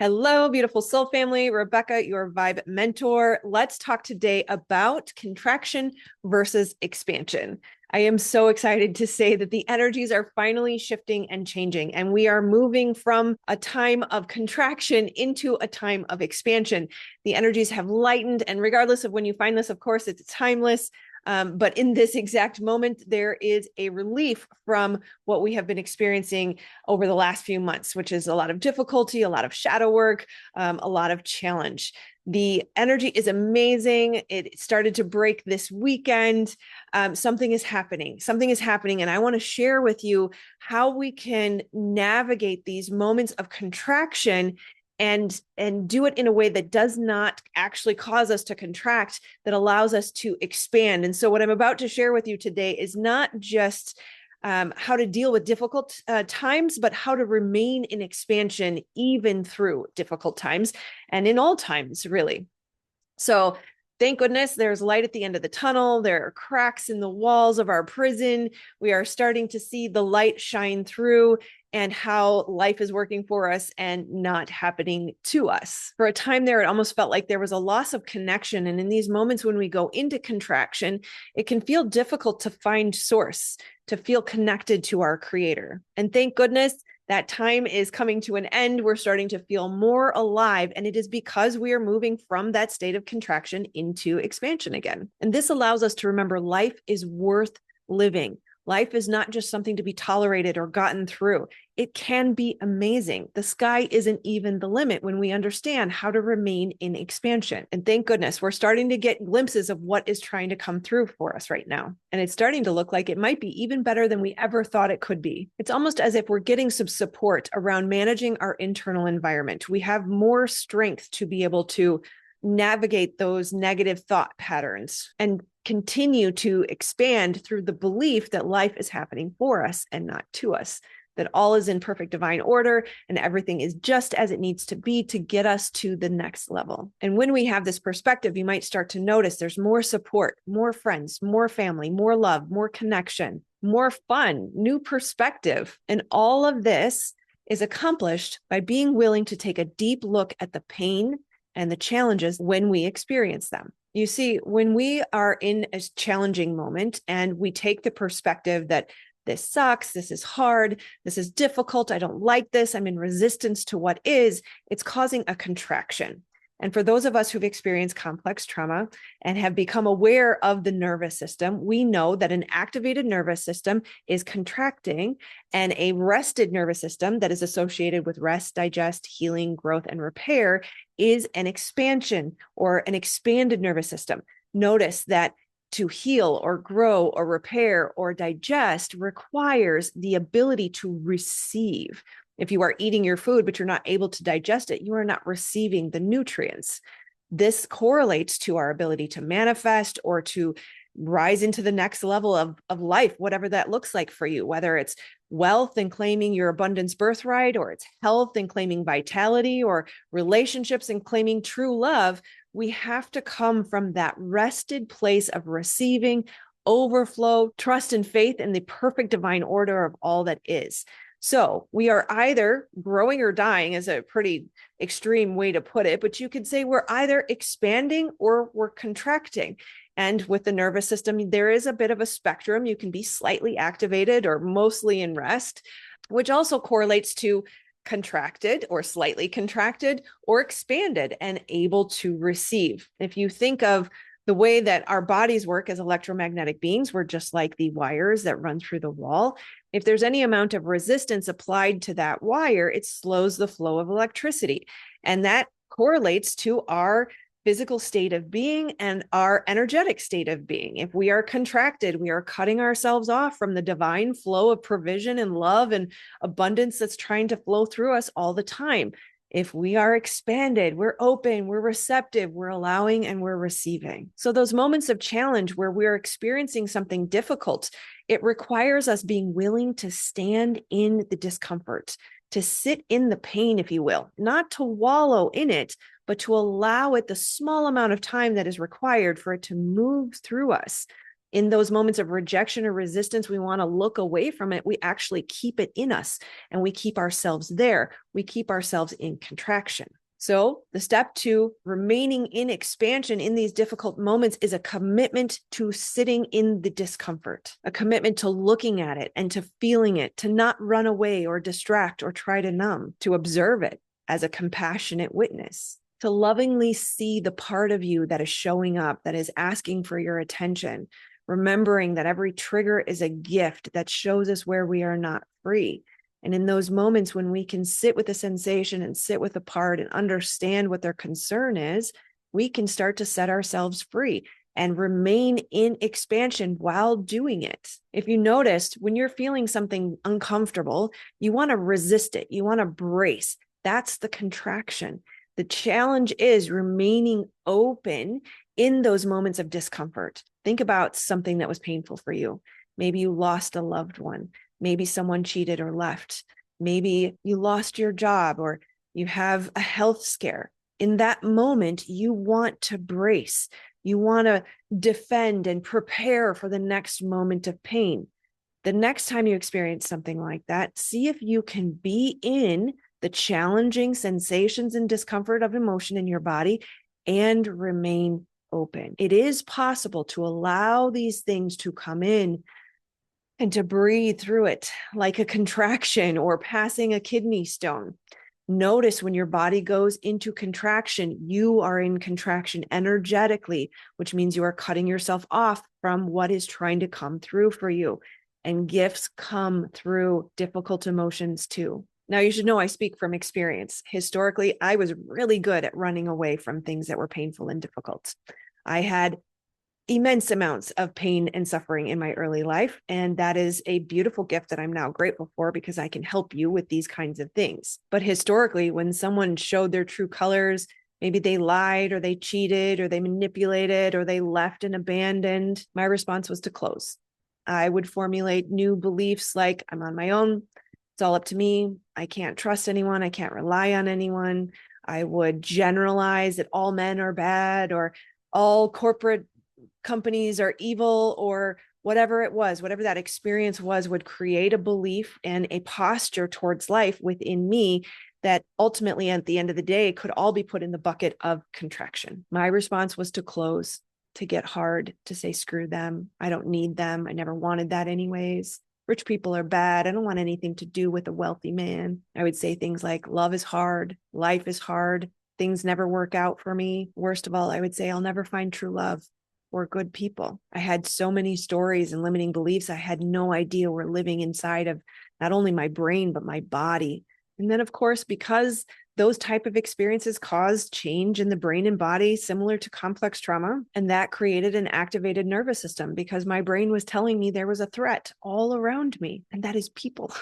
Hello, beautiful soul family. Rebecca, your vibe mentor. Let's talk today about contraction versus expansion. I am so excited to say that the energies are finally shifting and changing, and we are moving from a time of contraction into a time of expansion. The energies have lightened, and regardless of when you find this, of course, it's timeless. But in this exact moment, there is a relief from what we have been experiencing over the last few months, which is a lot of difficulty, a lot of shadow work, a lot of challenge. The energy is amazing. It started to break this weekend. Something is happening. And I want to share with you how we can navigate these moments of contraction and do it in a way that does not actually cause us to contract, that allows us to expand. And so what I'm about to share with you today is not just how to deal with difficult times, but how to remain in expansion even through difficult times and in all times, really. So thank goodness there's light at the end of the tunnel. There are cracks in the walls of our prison. We are starting to see the light shine through and how life is working for us and not happening to us. For a time there, it almost felt like there was a loss of connection. And in these moments when we go into contraction, it can feel difficult to find source, to feel connected to our creator. And thank goodness that time is coming to an end. We're starting to feel more alive, and it is because we are moving from that state of contraction into expansion again. And this allows us to remember life is worth living. Life is not just something to be tolerated or gotten through. It can be amazing. The sky isn't even the limit when we understand how to remain in expansion. And thank goodness we're starting to get glimpses of what is trying to come through for us right now. And it's starting to look like it might be even better than we ever thought it could be. It's almost as if we're getting some support around managing our internal environment. We have more strength to be able to navigate those negative thought patterns and continue to expand through the belief that life is happening for us and not to us, that all is in perfect divine order and everything is just as it needs to be to get us to the next level. And when we have this perspective, you might start to notice there's more support, more friends, more family, more love, more connection, more fun, new perspective. And all of this is accomplished by being willing to take a deep look at the pain and the challenges when we experience them. You see, when we are in a challenging moment and we take the perspective that this sucks, this is hard, this is difficult, I don't like this, I'm in resistance to what is, it's causing a contraction. And for those of us who've experienced complex trauma and have become aware of the nervous system, we know that an activated nervous system is contracting, and a rested nervous system that is associated with rest, digest, healing, growth, and repair is an expansion or an expanded nervous system. Notice that to heal or grow or repair or digest requires the ability to receive. If you are eating your food, but you're not able to digest it, you are not receiving the nutrients. This correlates to our ability to manifest or to rise into the next level of life, whatever that looks like for you, whether it's wealth and claiming your abundance birthright, or it's health and claiming vitality, or relationships and claiming true love. We have to come from that rested place of receiving, overflow, trust, and faith in the perfect divine order of all that is. So we are either growing or dying, is a pretty extreme way to put it, but you could say we're either expanding or we're contracting. And with the nervous system, there is a bit of a spectrum. You can be slightly activated or mostly in rest, which also correlates to contracted or slightly contracted or expanded and able to receive. If you think of the way that our bodies work as electromagnetic beings, we're just like the wires that run through the wall. If there's any amount of resistance applied to that wire, it slows the flow of electricity. And that correlates to our physical state of being and our energetic state of being. If we are contracted, we are cutting ourselves off from the divine flow of provision and love and abundance that's trying to flow through us all the time. If we are expanded, we're open, we're receptive, we're allowing, and we're receiving. So those moments of challenge where we're experiencing something difficult, it requires us being willing to stand in the discomfort, to sit in the pain, if you will, not to wallow in it, but to allow it the small amount of time that is required for it to move through us. In those moments of rejection or resistance, we want to look away from it. We actually keep it in us and we keep ourselves there. We keep ourselves in contraction. So the step 2, remaining in expansion in these difficult moments, is a commitment to sitting in the discomfort, a commitment to looking at it and to feeling it, to not run away or distract or try to numb, to observe it as a compassionate witness, to lovingly see the part of you that is showing up, that is asking for your attention, remembering that every trigger is a gift that shows us where we are not free. And in those moments when we can sit with the sensation and sit with the part and understand what their concern is, we can start to set ourselves free and remain in expansion while doing it. If you noticed, when you're feeling something uncomfortable, you want to resist it. You want to brace. That's the contraction. The challenge is remaining open in those moments of discomfort. Think about something that was painful for you. Maybe you lost a loved one. Maybe someone cheated or left. Maybe you lost your job or you have a health scare. In that moment, you want to brace. You want to defend and prepare for the next moment of pain. The next time you experience something like that, see if you can be in the challenging sensations and discomfort of emotion in your body and remain open. It is possible to allow these things to come in and to breathe through it like a contraction or passing a kidney stone. Notice when your body goes into contraction, you are in contraction energetically, which means you are cutting yourself off from what is trying to come through for you. And gifts come through difficult emotions too. Now, you should know I speak from experience. Historically, I was really good at running away from things that were painful and difficult. I had immense amounts of pain and suffering in my early life. And that is a beautiful gift that I'm now grateful for because I can help you with these kinds of things. But historically, when someone showed their true colors, maybe they lied or they cheated or they manipulated or they left and abandoned, my response was to close. I would formulate new beliefs like I'm on my own. It's all up to me. I can't trust anyone. I can't rely on anyone. I would generalize that all men are bad or all corporate companies are evil or whatever it was, whatever that experience was, would create a belief and a posture towards life within me that ultimately at the end of the day could all be put in the bucket of contraction. My response was to close, to get hard, to say, screw them. I don't need them. I never wanted that anyways. Rich people are bad. I don't want anything to do with a wealthy man. I would say things like love is hard. Life is hard. Things never work out for me. Worst of all, I would say I'll never find true love or good people. I had so many stories and limiting beliefs I had no idea were living inside of not only my brain, but my body. And then, of course, because those type of experiences caused change in the brain and body similar to complex trauma, and that created an activated nervous system because my brain was telling me there was a threat all around me, and that is people.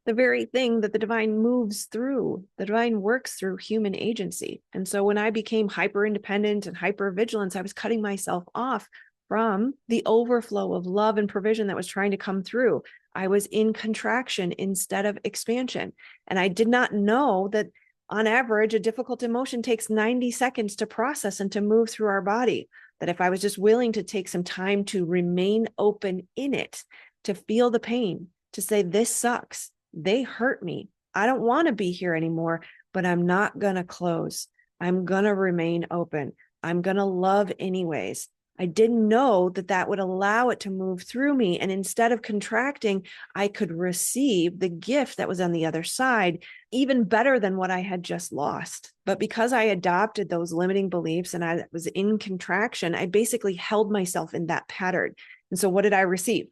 The very thing that the divine moves through, the divine works through human agency. And so when I became hyper independent and hyper vigilant, I was cutting myself off from the overflow of love and provision that was trying to come through. I was in contraction instead of expansion. And I did not know that on average, a difficult emotion takes 90 seconds to process and to move through our body. That if I was just willing to take some time to remain open in it, to feel the pain, to say, this sucks. They hurt me. I don't want to be here anymore, but I'm not going to close. I'm going to remain open. I'm going to love anyways. I didn't know that that would allow it to move through me. And instead of contracting, I could receive the gift that was on the other side, even better than what I had just lost. But because I adopted those limiting beliefs and I was in contraction, I basically held myself in that pattern. And so what did I receive?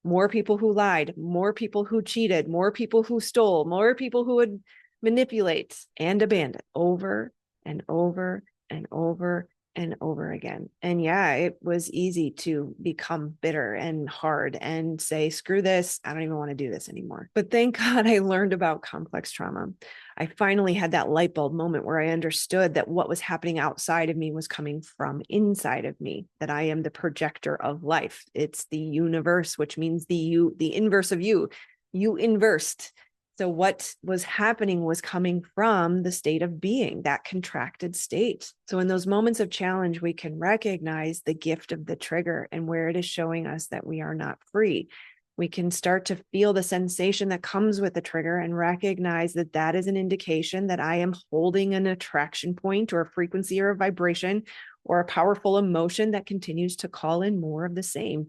More people who lied, more people who cheated, more people who stole, more people who would manipulate and abandon over and over and over and over again. And yeah, it was easy to become bitter and hard and say, screw this. I don't even want to do this anymore. But thank God I learned about complex trauma. I finally had that light bulb moment where I understood that what was happening outside of me was coming from inside of me, that I am the projector of life. It's the universe, which means the inverse of you. You inversed. So what was happening was coming from the state of being, that contracted state. So in those moments of challenge, we can recognize the gift of the trigger and where it is showing us that we are not free. We can start to feel the sensation that comes with the trigger and recognize that that is an indication that I am holding an attraction point or a frequency or a vibration or a powerful emotion that continues to call in more of the same.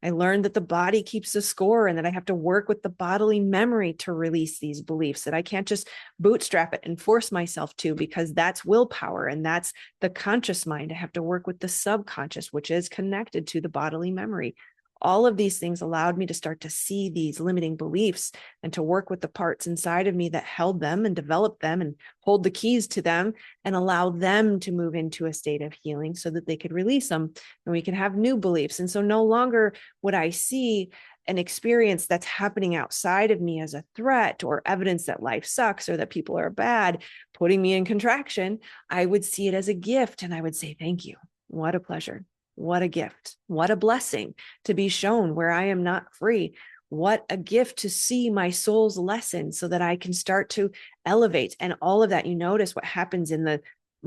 I learned that the body keeps the score and that I have to work with the bodily memory to release these beliefs, that I can't just bootstrap it and force myself to, because that's willpower and that's the conscious mind. I have to work with the subconscious, which is connected to the bodily memory. All of these things allowed me to start to see these limiting beliefs and to work with the parts inside of me that held them and developed them and hold the keys to them and allow them to move into a state of healing so that they could release them and we can have new beliefs. And so no longer would I see an experience that's happening outside of me as a threat or evidence that life sucks or that people are bad, putting me in contraction. I would see it as a gift and I would say, thank you. What a pleasure. What a gift. What a blessing to be shown where I am not free. What a gift to see my soul's lesson so that I can start to elevate. And all of that, you notice what happens in the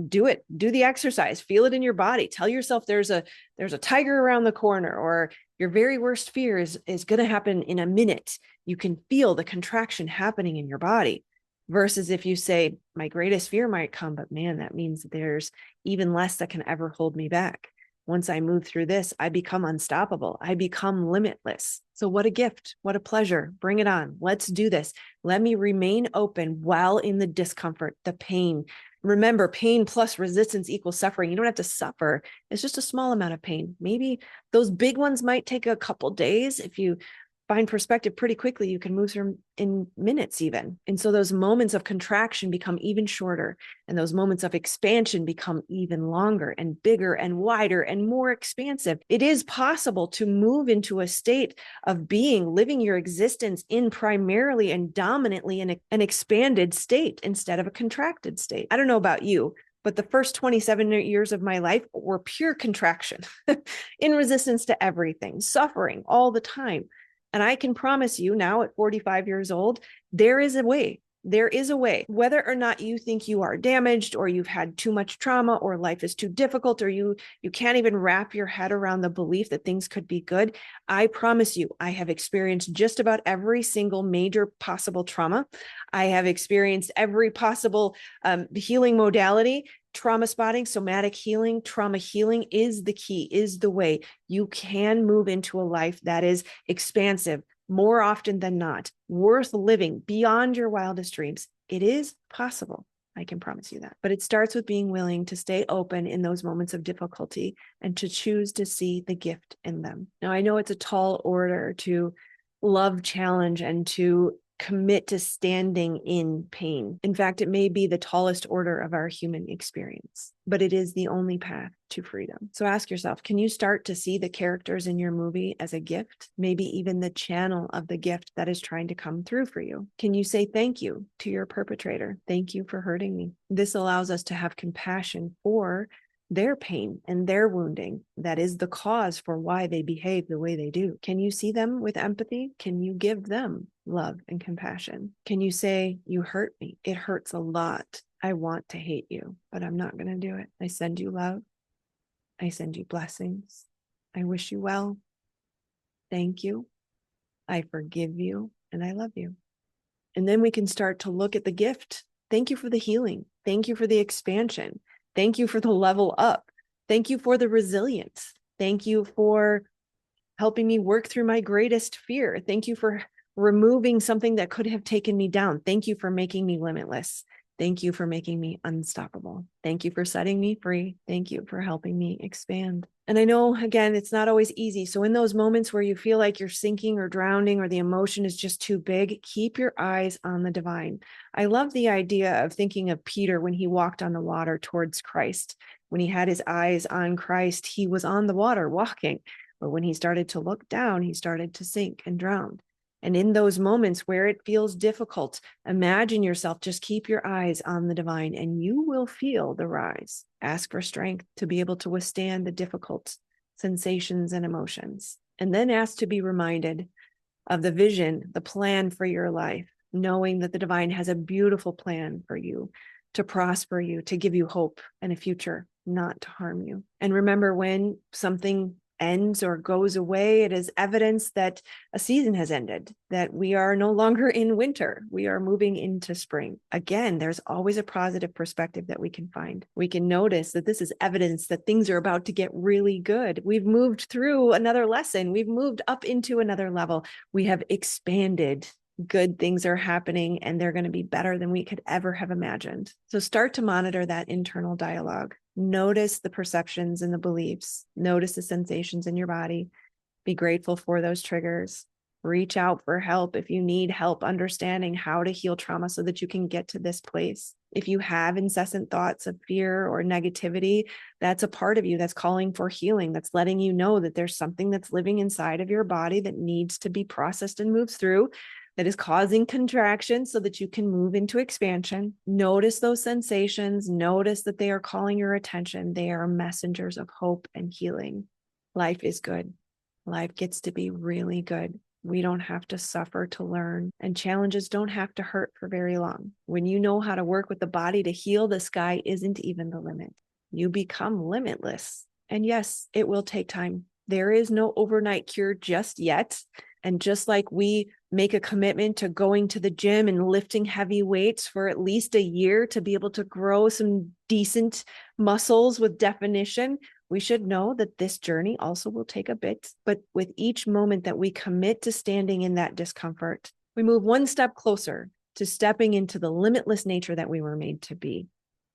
do the exercise, feel it in your body. Tell yourself there's a tiger around the corner, or your very worst fear is going to happen in a minute. You can feel the contraction happening in your body. Versus if you say, my greatest fear might come, but man, that means there's even less that can ever hold me back. Once I move through this, I become unstoppable. I become limitless. So what a gift. What a pleasure. Bring it on. Let's do this. Let me remain open while in the discomfort, the pain. Remember, pain plus resistance equals suffering. You don't have to suffer. It's just a small amount of pain. Maybe those big ones might take a couple days. If you find perspective pretty quickly, you can move through in minutes even. And so those moments of contraction become even shorter, and those moments of expansion become even longer and bigger and wider and more expansive. It is possible to move into a state of being, living your existence in primarily and dominantly in an expanded state instead of a contracted state. I don't know about you, but the first 27 years of my life were pure contraction in resistance to everything, suffering all the time. And I can promise you now at 45 years old, there is a way. There is a way. Whether or not you think you are damaged or you've had too much trauma or life is too difficult or you can't even wrap your head around the belief that things could be good, I promise you, I have experienced just about every single major possible trauma. I have experienced every possible healing modality. Trauma spotting, somatic healing, trauma healing is the key, is the way. You can move into a life that is expansive more often than not, worth living beyond your wildest dreams. It is possible. I can promise you that. But it starts with being willing to stay open in those moments of difficulty and to choose to see the gift in them. Now, I know it's a tall order to love challenge and to commit to standing in pain. In fact, it may be the tallest order of our human experience, but it is the only path to freedom. So ask yourself, can you start to see the characters in your movie as a gift? Maybe even the channel of the gift that is trying to come through for you. Can you say thank you to your perpetrator? Thank you for hurting me. This allows us to have compassion for their pain and their wounding that is the cause for why they behave the way they do. Can you see them with empathy? Can you give them love and compassion? Can you say, you hurt me? It hurts a lot. I want to hate you, but I'm not going to do it. I send you love. I send you blessings. I wish you well. Thank you. I forgive you and I love you. And then we can start to look at the gift. Thank you for the healing. Thank you for the expansion. Thank you for the level up. Thank you for the resilience. Thank you for helping me work through my greatest fear. Thank you for removing something that could have taken me down. Thank you for making me limitless. Thank you for making me unstoppable. Thank you for setting me free. Thank you for helping me expand. And I know, again, it's not always easy. So in those moments where you feel like you're sinking or drowning or the emotion is just too big, keep your eyes on the divine. I love the idea of thinking of Peter when he walked on the water towards Christ. When he had his eyes on Christ, he was on the water walking. But when he started to look down, he started to sink and drown. And in those moments where it feels difficult, imagine yourself, just keep your eyes on the divine and you will feel the rise. Ask for strength to be able to withstand the difficult sensations and emotions. And then ask to be reminded of the vision, the plan for your life. knowing that the divine has a beautiful plan for you, to prosper you, to give you hope and a future, not to harm you. And remember, when something ends or goes away, it is evidence that a season has ended, that we are no longer in winter. We are moving into spring. Again, there's always a positive perspective that we can find. We can notice that this is evidence that things are about to get really good. We've moved through another lesson. We've moved up into another level. We have expanded. Good things are happening, and they're going to be better than we could ever have imagined. So start to monitor that internal dialogue. Notice the perceptions and the beliefs. Notice the sensations in your body. Be grateful for those triggers. Reach out for help if you need help understanding how to heal trauma so that you can get to this place. If you have incessant thoughts of fear or negativity, that's a part of you that's calling for healing. That's letting you know that there's something that's living inside of your body that needs to be processed and moved through, that is causing contraction so that you can move into expansion. Notice those sensations. Notice that they are calling your attention. They are messengers of hope and healing. Life is good. Life gets to be really good. We don't have to suffer to learn, and challenges don't have to hurt for very long. When you know how to work with the body to heal, the sky isn't even the limit. You become limitless. And yes, it will take time. There is no overnight cure just yet. And just like we make a commitment to going to the gym and lifting heavy weights for at least a year to be able to grow some decent muscles with definition, we should know that this journey also will take a bit. But with each moment that we commit to standing in that discomfort, we move one step closer to stepping into the limitless nature that we were made to be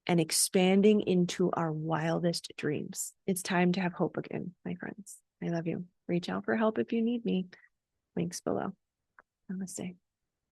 and expanding into our wildest dreams. It's time to have hope again, my friends. I love you. Reach out for help if you need me. Links below. Namaste.